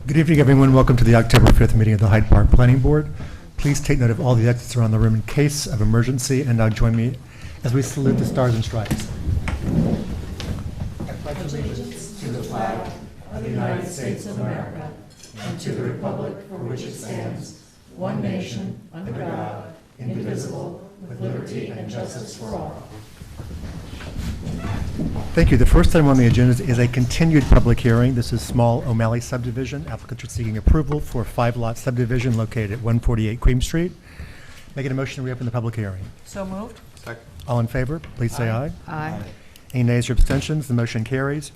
Good evening, everyone. Welcome to the October 5th meeting of the Hyde Park Planning Board. Please take note of all the exits around the room in case of emergency, and now join me as we salute the stars and stripes. I pledge allegiance to the flag of the United States of America and to the republic for which it stands, one nation, under God, indivisible, with liberty and justice for all. Thank you. The first item on the agenda is a continued public hearing. This is Small O'Malley subdivision. Applicants are seeking approval for a 5-lot subdivision located at 148 Cream Street. Making a motion to reopen the public hearing. So moved. Second. All in favor, please say aye. Aye. Any nays or abstentions? The motion carries.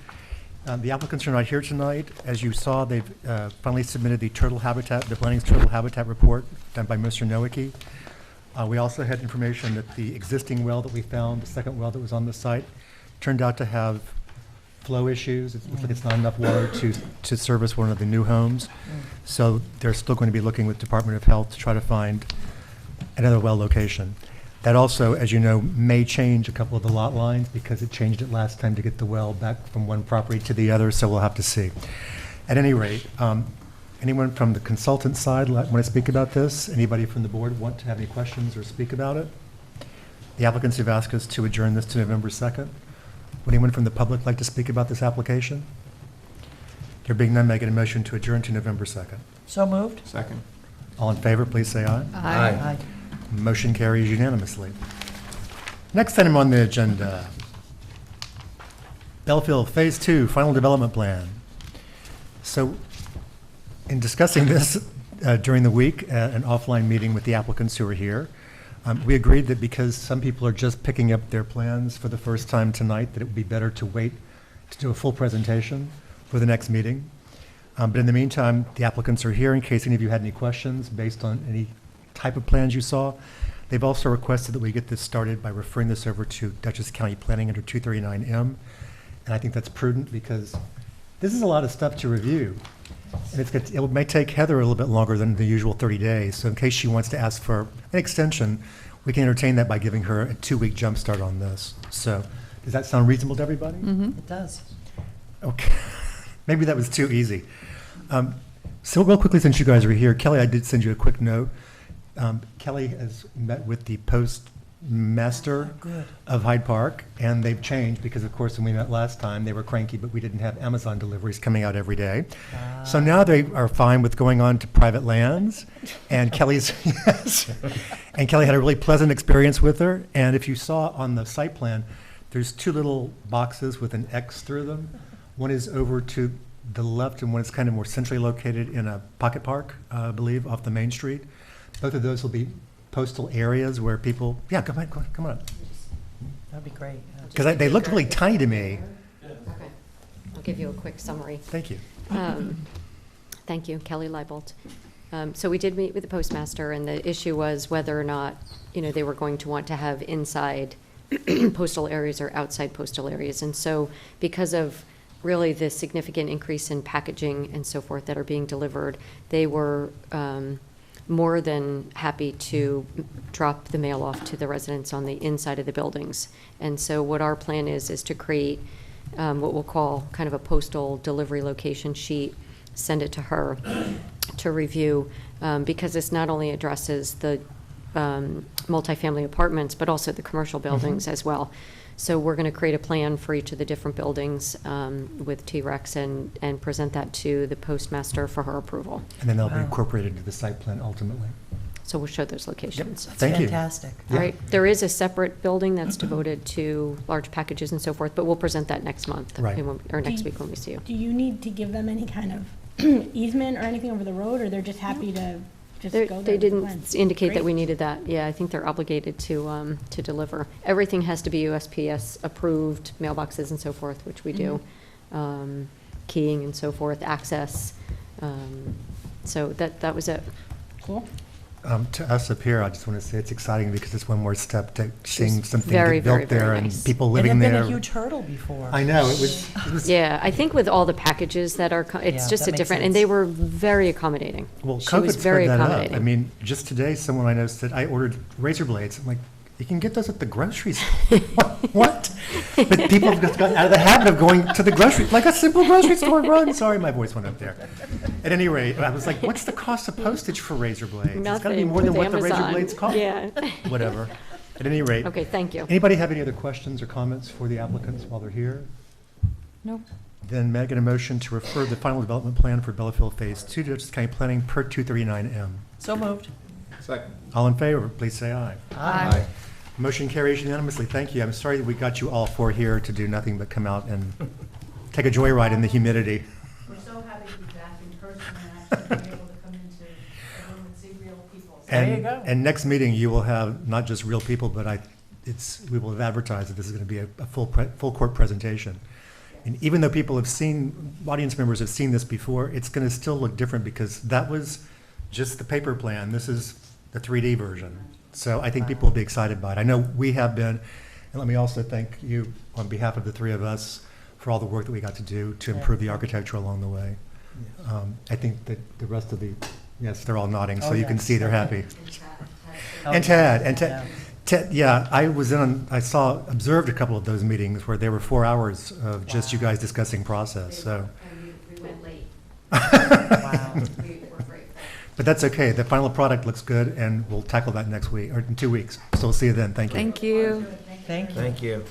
The applicants are not here tonight. As you saw, they've finally submitted the turtle habitat, the Planning's turtle habitat report done by Mr. Nowicki. We also had information that the existing well that we found, the second well that was on the site, turned out to have flow issues. It looks like it's not enough water to service one of the new homes. So they're still going to be looking with Department of Health to try to find another well location. That also, as you know, may change a couple of the lot lines because it changed it last time to get the well back from one property to the other, so we'll have to see. At any rate, anyone from the consultant side want to speak about this? Anybody from the board want to have any questions or speak about it? The applicants have asked us to adjourn this to November 2nd. Would anyone from the public like to speak about this application? There being none, making a motion to adjourn to November 2nd. So moved. Second. All in favor, please say aye. Aye. Motion carries unanimously. Next item on the agenda, Belfield Phase 2 Final Development Plan. So in discussing this during the week, an offline meeting with the applicants who are here, we agreed that because some people are just picking up their plans for the first time tonight, that it would be better to wait to do a full presentation for the next meeting. But in the meantime, the applicants are here in case any of you had any questions based on any type of plans you saw. They've also requested that we get this started by referring this over to Dutchess County Planning under 239M. And I think that's prudent because this is a lot of stuff to review. And it may take Heather a little bit longer than the usual 30 days. So in case she wants to ask for an extension, we can entertain that by giving her a 2-week jump start on this. So does that sound reasonable to everybody? It does. Okay. Maybe that was too easy. So real quickly, since you guys are here, Kelly, I did send you a quick note. Kelly has met with the postmaster of Hyde Park, and they've changed because, of course, when we met last time, they were cranky, but we didn't have Amazon deliveries coming out every day. So now they are fine with going on to private lands, and Kelly's, yes, and Kelly had a really pleasant experience with her. And if you saw on the site plan, there's 2 little boxes with an X through them. One is over to the left, and one is kind of more centrally located in a pocket park, I believe, off the main street. Both of those will be postal areas where people, yeah, come on. That'd be great. Because they looked really tiny to me. Okay, I'll give you a quick summary. Thank you. Thank you, Kelly Leibold. So we did meet with the postmaster, and the issue was whether or not, they were going to want to have inside postal areas or outside postal areas. And so because of really the significant increase in packaging and so forth that are being delivered, they were more than happy to drop the mail off to the residents on the inside of the buildings. And so what our plan is to create what we'll call kind of a postal delivery location sheet, send it to her to review, because this not only addresses the multifamily apartments, but also the commercial buildings as well. So we're going to create a plan for each of the different buildings with T-Rex and present that to the postmaster for her approval. And then they'll be incorporated into the site plan ultimately. So we'll show those locations. Yep. Thank you. Fantastic. All right. There is a separate building that's devoted to large packages and so forth, but we'll present that next month, Right. or next week when we see you. Do you need to give them any kind of easement or anything over the road, or they're just happy to just go there? They didn't indicate that Great. we needed that. Yeah, I think they're obligated to deliver. Everything has to be USPS approved, mailboxes and so forth, which we do. Keying and so forth, access. So that was it. Cool. To us up here, I just want to say it's exciting because it's one more step to seeing something very, get built very, very there nice. and people It living had been there. a huge hurdle before. I know, it was Yeah, I think with all the packages that are, Yeah, it's just that a makes different, sense. and they were very accommodating. Well, She was COVID very sped that up. accommodating. I mean, just today, someone I know said, I ordered razor blades. I'm like, You can get those at the grocery store. What? But people have just gotten out of the habit of going to the grocery, like a simple grocery store run. Sorry, my voice went up there. At any rate, I was like, what's the cost of postage for razor blades? It's got to be Nothing more than with what the razor Amazon. blades cost. Yeah. Whatever. At any rate. Okay, thank you. Anybody have any other questions or comments for the applicants while they're here? Nope. Then may I get a motion to refer the final development plan for Bellafield Phase 2 to Dutchess County Planning per 239M? So moved. Second. All in favor, please say aye. Aye. Motion carries unanimously. Thank you. I'm sorry that we got you all four here to do nothing but come out and take a joyride in the humidity. We're so happy to be back in person and actually be able to come into the room and see real people. So There you And, go. and next meeting, you will have not just real people, but we will have advertised that this is going to be a full court presentation. And even though people have seen, audience members have seen this before, it's going to still look different because that was just the paper plan. This is the 3D version. So I think people will be excited by it. I know we have been, and let me also thank you on behalf of the three of us for all the work that we got to do to improve the architecture along the way. I think that the rest of yes, they're all nodding, so Oh, you can yes. see they're happy. Oh, And Ted, yeah. Ted, I was observed a couple of those meetings where there were 4 hours of just you guys discussing process, so. And we went late. Wow. We were grateful. But that's okay, the final product looks good, and we'll tackle that next week, or in 2 weeks. So we'll see you then, thank you. Thank you. Thank you. Thank you.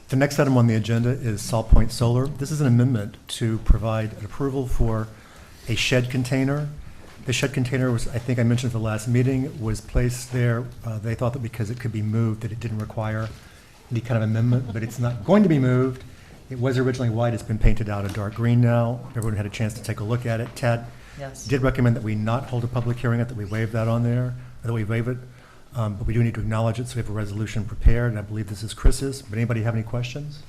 The next item on the agenda is Salt Point Solar. This is an amendment to provide an approval for a shed container. The shed container was, I think I mentioned at the last meeting, was placed there. They thought that because it could be moved, that it didn't require any kind of amendment, but it's not going to be moved. It was originally white, it's been painted out a dark green now. Everyone had a chance to take a look at it. Tad Yes. did recommend that we not hold a public hearing, that we waive that on there, or that we waive it. But we do need to acknowledge it, so we have a resolution prepared, and I believe this is Chris's. But anybody have any questions?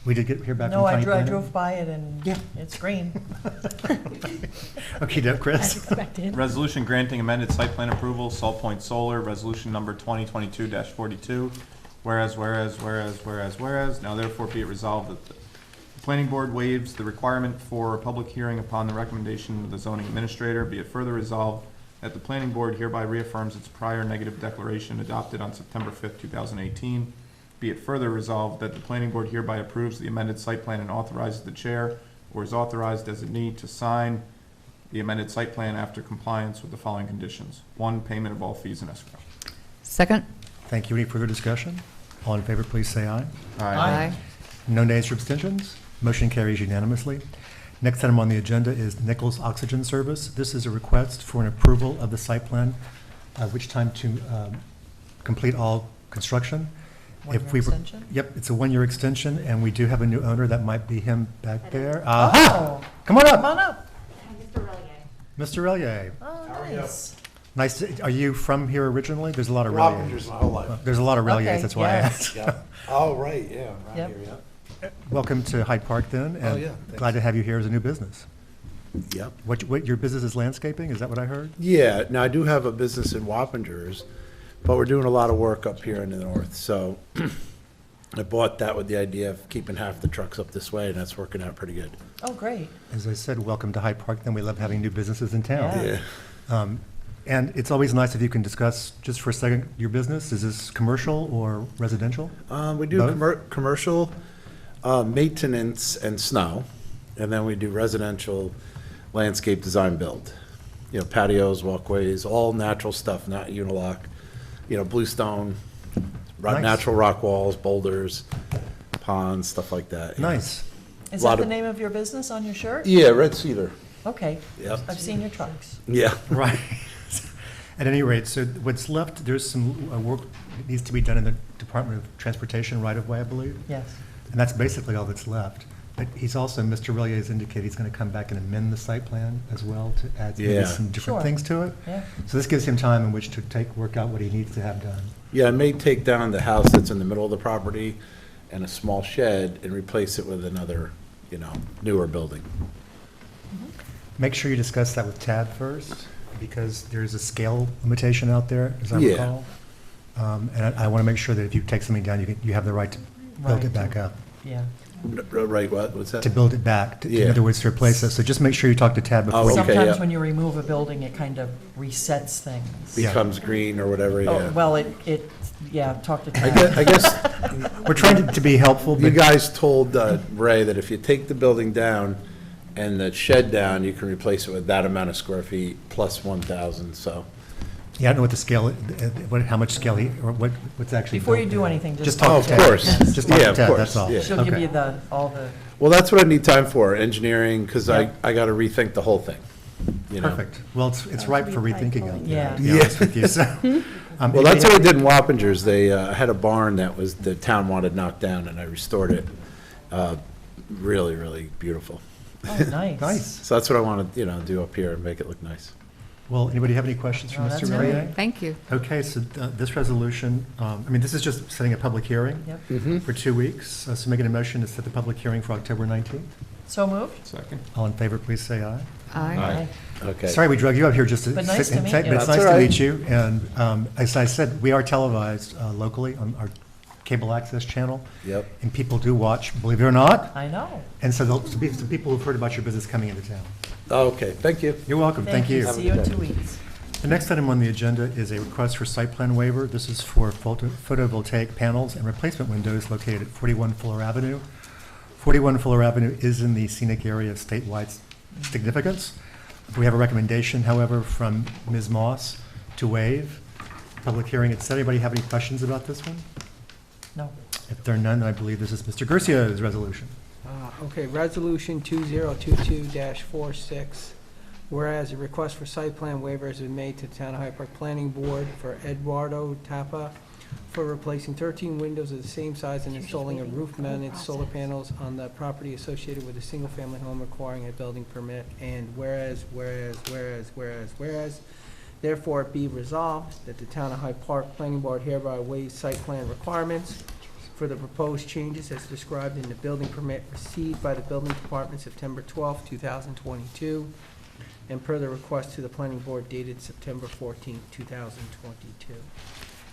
We did hear back from No, county I planning. drove by it and Yeah. it's green. Okay, Chris. As expected. Resolution granting amended site plan approval, Salt Point Solar, resolution number 2022-42. Whereas, now therefore be it resolved that the planning board waives the requirement for a public hearing upon the recommendation of the zoning administrator. Be it further resolved that the planning board hereby reaffirms its prior negative declaration adopted on September 5th, 2018. Be it further resolved that the planning board hereby approves the amended site plan and authorizes the chair or is authorized as it need to sign the amended site plan after compliance with the following conditions. 1, payment of all fees in escrow. Second? Thank you. Any further discussion? All in favor, please say aye. Aye. No nays or abstentions? Motion carries unanimously. Next item on the agenda is Nichols Oxygen Service. This is a request for an approval of the site plan, which time to complete all construction. If we were- extension? Yep, it's a one-year extension, and we do have a new owner. That might be him back there. Oh, Aha! Come on come up, on up. Mr. Relier. Oh, nice. Nice. Are you from here originally? There's a lot of Reliers. Robbingers my whole life. There's a lot of Reliers, Okay, that's why I yeah. asked. Yeah. Oh, right, yeah, around Yep. here, yeah. Welcome to Hyde Park then, Oh, and yeah, thanks. glad to have you here as a new business. Yep. What your business is landscaping, is that what I heard? Yeah, now I do have a business in Wappingers, but we're doing a lot of work up here in the north, so I bought that with the idea of keeping half the trucks up this way, and that's working out pretty good. Oh, great. As I said, welcome to Hyde Park, then we love having new businesses in town. Yeah. Yeah. And it's always nice if you can discuss, just for a second, your business. Is this commercial or residential? We do Both? commercial, maintenance and snow, and then we do residential landscape design build. You know, patios, walkways, all natural stuff, not unilock, bluestone, Nice. natural rock walls, boulders, ponds, stuff like that. you know. Nice. Is Lot that the of- name of your business on your shirt? Yeah, red cedar. Okay. Yep. I've seen your trucks. Yeah. Right. At any rate, so what's left, there's some work that needs to be done in the Department of Transportation right-of-way, I believe. Yes. And that's basically all that's left. But he's also, Mr. Relier has indicated he's going to come back and amend the site plan as well to add maybe Yeah. some different Sure. things to it. Yeah. So this gives him time in which to work out what he needs to have done. Yeah, I may take down the house that's in the middle of the property and a small shed and replace it with another, newer building. Make sure you discuss that with Tad first, because there's a scale limitation out there, as I Yeah. recall. And I want to make sure that if you take something down, you have the right to build it Right. back up. Yeah. Right, what's that? to build it back, in Yeah. other words, to replace it. So just make sure you talk to Tad before. Oh, you- okay, Sometimes yeah. when you remove a building, it kind of resets things. Becomes green or whatever, Oh, yeah. well, yeah, talk to I Tad. guess We're trying to be helpful, you but guys told Ray that if you take the building down and the shed down, you can replace it with that amount of square feet plus 1,000, so. yeah, I don't know what the scale, how much scale or what's actually. Before you built do there. anything, just Just talk talk Oh, to of Tad. course. Just talk Yeah, to of Tad, course, that's all. yeah. She'll give Okay. you all the, Well, that's what I need time for, engineering, because Yeah. I got to rethink the whole thing, you know? Perfect. Well, it's ripe for rethinking out there, Yeah. to be honest with you, so. Well, that's what I did in Wappingers. They had a barn that was, the town wanted knocked down, and I restored it. Really, really beautiful. oh, nice. Nice. So that's what I want to, do up here and make it look nice. Well, anybody have any questions for No, Mr. that's Murray? great. Thank you. Okay, so this resolution, this is just setting a public hearing Yep. for 2 weeks. So making a motion to set the public hearing for October 19th. So moved? Second. All in favor, please say aye. Aye. Okay. Sorry we drug you up here just to But nice sit to and meet take, you. but it's That's nice all to right. meet you. And as I said, we are televised locally on our cable access channel, Yep. and people do watch, believe it or not. I know. And so there'll be some people who've heard about your business coming into town. Okay, thank you. You're welcome, thank you. See you in 2 weeks. The next item on the agenda is a request for site plan waiver. This is for photovoltaic panels and replacement windows located at 41 Fuller Avenue. 41 Fuller Avenue is in the scenic area of statewide significance. We have a recommendation, however, from Ms. Moss to waive public hearing. Does anybody have any questions about this one? No. If there are none, then I believe this is Mr. Garcia's resolution. Okay, Resolution 2022-46, whereas a request for site plan waiver has been made to the Town of Hyde Park Planning Board for Eduardo Tapa for replacing 13 windows of the same size and installing a roof-mounted solar panels on the property associated with a single-family home requiring a building permit, and whereas, therefore it be resolved that the Town of Hyde Park Planning Board hereby waives site plan requirements for the proposed changes as described in the building permit received by the Building Department September 12, 2022, and per the request to the Planning Board dated September 14, 2022.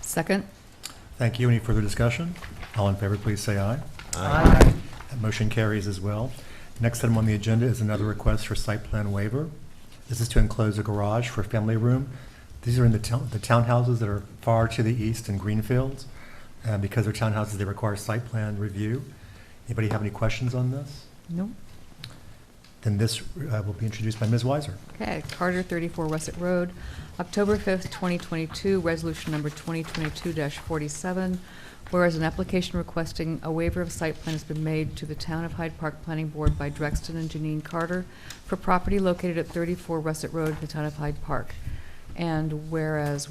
Second? Thank you. Any further discussion? All in favor, please say aye. Aye. That motion carries as well. Next item on the agenda is another request for site plan waiver. This is to enclose a garage for a family room. These are in the townhouses that are far to the east in Greenfields. Because they're townhouses, they require site plan review. Anybody have any questions on this? No. Then this will be introduced by Ms. Weiser. Okay, Carter, 34 Wesset Road, October 5th, 2022, resolution number 2022-47, whereas an application requesting a waiver of site plan has been made to the Town of Hyde Park Planning Board by Drexton and Janine Carter for property located at 34 Wesset Road in the Town of Hyde Park. And whereas,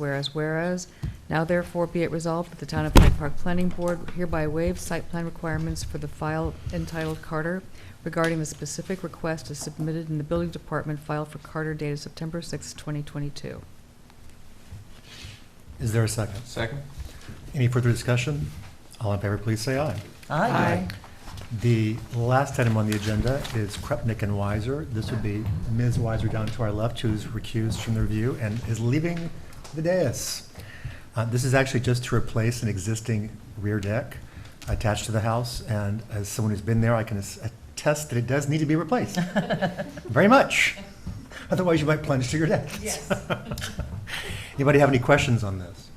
now therefore be it resolved that the Town of Hyde Park Planning Board hereby waives site plan requirements for the file entitled Carter regarding the specific request as submitted in the Building Department file for Carter dated September 6, 2022. Is there a second? Second. Any further discussion? All in favor, please say aye. Aye. The last item on the agenda is Krupnik and Weiser. This would be Ms. Weiser down to our left, who's recused from the review and is leaving the dais. This is actually just to replace an existing rear deck attached to the house, and as someone who's been there, I can attest that it does need to be replaced. Very much. Otherwise, you might plunge to your death. Yes. Anybody have any questions on this?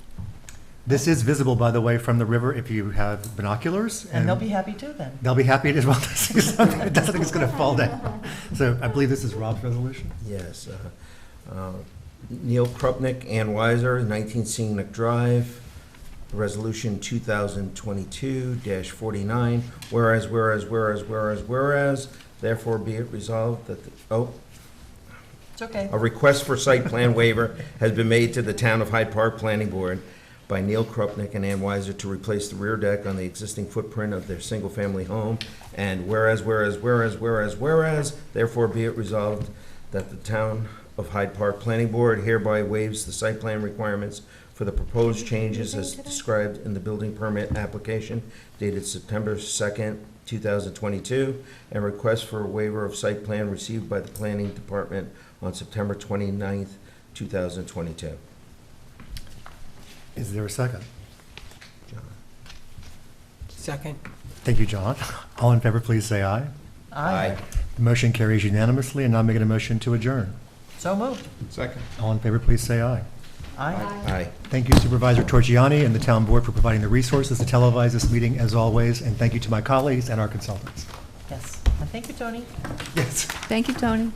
This is visible, by the way, from the river if you have binoculars. And they'll be happy too then. They'll be happy as well to see something. It doesn't think it's going to fall down. So I believe this is Rob's resolution. Yes. Neil Krupnik, Ann Weiser, 19 Scenic Drive, Resolution 2022-49, whereas, therefore be it resolved that, It's okay. a request for site plan waiver has been made to the Town of Hyde Park Planning Board by Neil Krupnik and Ann Weiser to replace the rear deck on the existing footprint of their single-family home. And whereas, therefore be it resolved that the Town of Hyde Park Planning Board hereby waives the site plan requirements for the proposed changes as described in the building permit application dated September 2nd, 2022, and request for a waiver of site plan received by the Planning Department on September 29th, 2022. Is there a second? John. Second? Thank you, John. All in favor, please say aye. Aye. The motion carries unanimously, and now making a motion to adjourn. So moved. Second. All in favor, please say aye. Aye. Aye. Thank you Supervisor Torgiani and the town board for providing the resources to televise this meeting as always, and thank you to my colleagues and our consultants. Yes. And thank you, Tony. Yes. Thank you, Tony.